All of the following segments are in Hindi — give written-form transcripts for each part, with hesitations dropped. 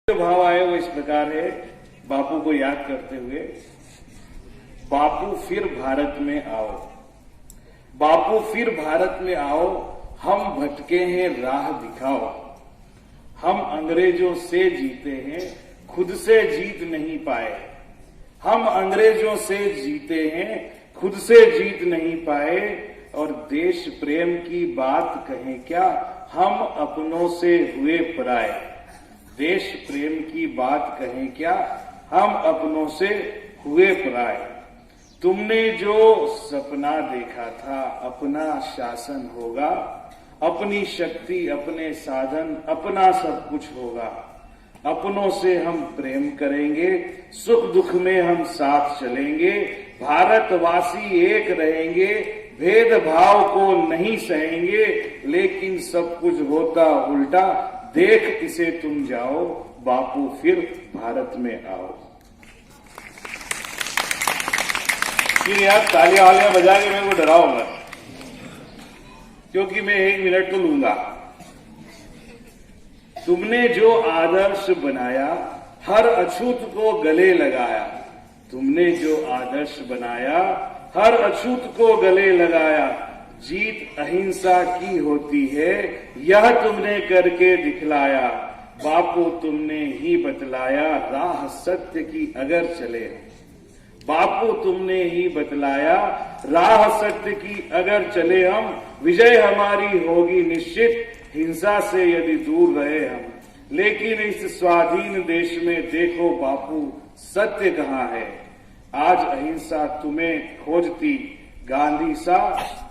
जो भाव आए वो इस प्रकार है, बापू को याद करते हुए, बापू फिर भारत में आओ, बापू फिर भारत में आओ, हम भटके हैं राह दिखाओ। हम अंग्रेजों से जीते हैं, खुद से जीत नहीं पाए। हम अंग्रेजों से जीते हैं, खुद से जीत नहीं पाए। और देश प्रेम की बात कहें क्या, हम अपनों से हुए पराए। देश प्रेम की बात कहें क्या, हम अपनों से हुए पराए। तुमने जो सपना देखा था, अपना शासन होगा, अपनी शक्ति, अपने साधन, अपना सब कुछ होगा। अपनों से हम प्रेम करेंगे, सुख दुख में हम साथ चलेंगे। भारतवासी एक रहेंगे, भेदभाव को नहीं सहेंगे। लेकिन सब कुछ होता उल्टा, देख इसे तुम जाओ, बापू फिर भारत में आओ। फिर यार तालियां वालियां बजा के मैं को डराऊंगा, क्योंकि मैं 1 मिनट तो लूंगा। तुमने जो आदर्श बनाया, हर अछूत को गले लगाया। तुमने जो आदर्श बनाया, हर अछूत को गले लगाया। जीत अहिंसा की होती है, यह तुमने करके दिखलाया। बापू तुमने ही बतलाया, राह सत्य की अगर चले। बापू तुमने ही बतलाया, राह सत्य की अगर चले हम। विजय हमारी होगी निश्चित, हिंसा से यदि दूर रहे हम। लेकिन इस स्वाधीन देश में देखो बापू, सत्य कहाँ है। आज अहिंसा तुम्हें खोजती, गांधी सा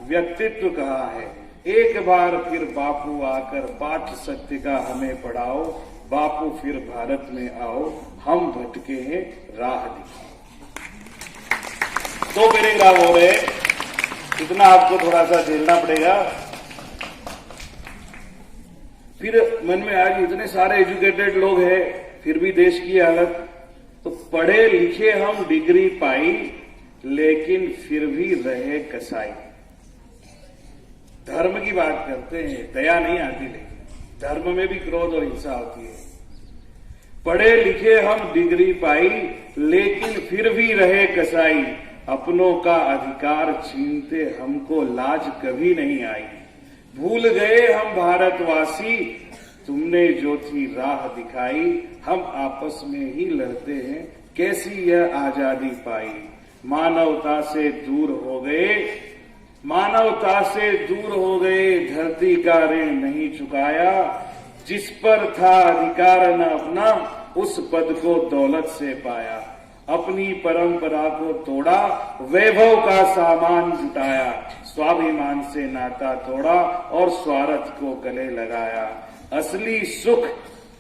व्यक्तित्व कहाँ है। एक बार फिर बापू आकर पाठ सत्य का हमें पढ़ाओ। बापू फिर भारत में आओ, हम भटके हैं राह दिखाओ। 2 पैराग्राफ हो रहे, इतना आपको थोड़ा सा झेलना पड़ेगा। फिर मन में आया कि इतने सारे एजुकेटेड लोग हैं, फिर भी देश की हालत। तो पढ़े लिखे हम डिग्री पाई, लेकिन फिर भी रहे कसाई। धर्म की बात करते हैं, दया नहीं आती, लेकिन धर्म में भी क्रोध और हिंसा होती है। पढ़े लिखे हम डिग्री पाई, लेकिन फिर भी रहे कसाई। अपनों का अधिकार छीनते हमको लाज कभी नहीं आई। भूल गए हम भारतवासी, तुमने जो थी राह दिखाई। हम आपस में ही लड़ते हैं, कैसी यह आजादी पाई। मानवता से दूर हो गए, मानवता से दूर हो गए। धरती का ऋण नहीं चुकाया, जिस पर था अधिकार न अपना, उस पद को दौलत से पाया। अपनी परंपरा को तोड़ा, वैभव का सामान जुटाया। स्वाभिमान से नाता तोड़ा और स्वार्थ को गले लगाया। असली सुख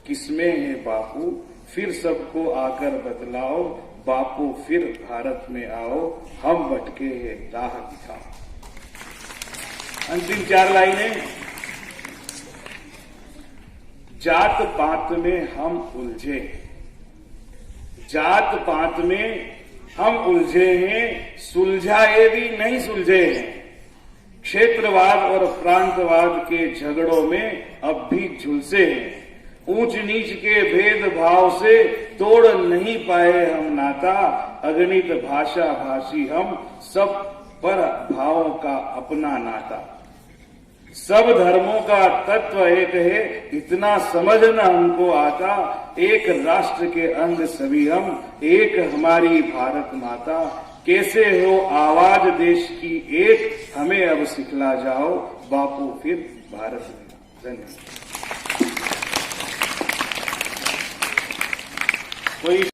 किसमें है बापू, फिर सबको आकर बतलाओ। बापू फिर भारत में आओ, हम भटके हैं राह दिखाओ। अंतिम 4 लाइनें। जात पात में हम उलझे, जात पात में हम उलझे हैं, सुलझाए भी नहीं सुलझे हैं। क्षेत्रवाद और प्रांतवाद के झगड़ों में अब भी झुलसे हैं। ऊंच नीच के भेदभाव से तोड़ नहीं पाए हम नाता। अगणित भाषा भाषी हम, सब पर भावों का अपना नाता। सब धर्मों का तत्व एक है, इतना समझना हमको आता। एक राष्ट्र के अंग सभी हम, एक हमारी भारत माता। कैसे हो आवाज देश की एक, हमें अब सिखला जाओ। बापू फिर भारत में। धन्यवाद। कोई